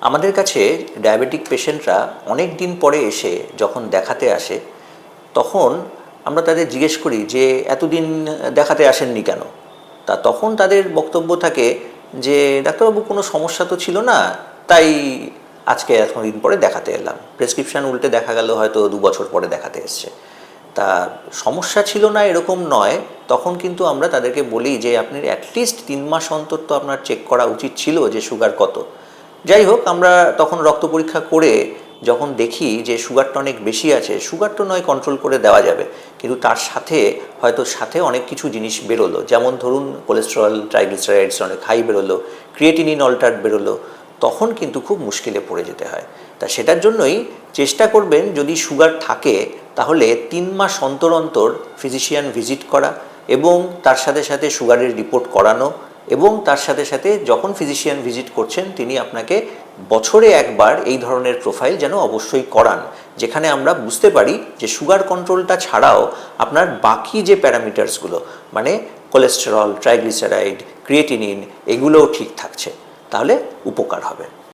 আমাদের কাছে ডায়াবেটিক পেশেন্টরা অনেক দিন পরে এসে যখন দেখাতে আসে, তখন আমরা তাদের জিজ্ঞেস করি যে এতদিন দেখাতে আসেননি কেন। তখন তাদের বক্তব্য থাকে যে ডাক্তারবাবু কোনো সমস্যা তো ছিল না, তাই আজকে এতদিন পরে দেখাতে এলাম। প্রেসক্রিপশান উল্টে দেখা গেল হয়তো 2 বছর পরে দেখাতে এসছে। তা সমস্যা ছিল না এরকম নয়, তখন কিন্তু আমরা তাদেরকে বলি যে আপনি অ্যাটলিস্ট 3 মাস অন্তর তো আপনার চেক করা উচিত ছিল যে সুগার কত। যাই হোক, আমরা তখন রক্ত পরীক্ষা করে যখন দেখি যে সুগারটা অনেক বেশি আছে, সুগারটা নয় কন্ট্রোল করে দেওয়া যাবে, কিন্তু তার সাথে হয়তো অনেক কিছু জিনিস বেরোলো, যেমন ধরুন কোলেস্টেরল ট্রাইগ্লিসারাইডস অনেক হাই বেরোলো, ক্রিয়েটিনিন অল্টার বেরোলো, তখন কিন্তু খুব মুশকিলে পড়ে যেতে হয়। তা সেটার জন্যই চেষ্টা করবেন যদি সুগার থাকে তাহলে 3 মাস অন্তর অন্তর ফিজিশিয়ান ভিজিট করা এবং তার সাথে সাথে সুগারের রিপোর্ট করানো, এবং তার সাথে সাথে যখন ফিজিশিয়ান ভিজিট করছেন তিনি আপনাকে বছরে একবার এই ধরনের প্রোফাইল যেন অবশ্যই করান, যেখানে আমরা বুঝতে পারি যে সুগার কন্ট্রোলটা ছাড়াও আপনার বাকি যে প্যারামিটার্সগুলো, মানে কোলেস্টেরল, ট্রাইগ্লিসারাইড, ক্রিয়েটিনিন, এগুলোও ঠিক থাকছে, তাহলে উপকার হবে।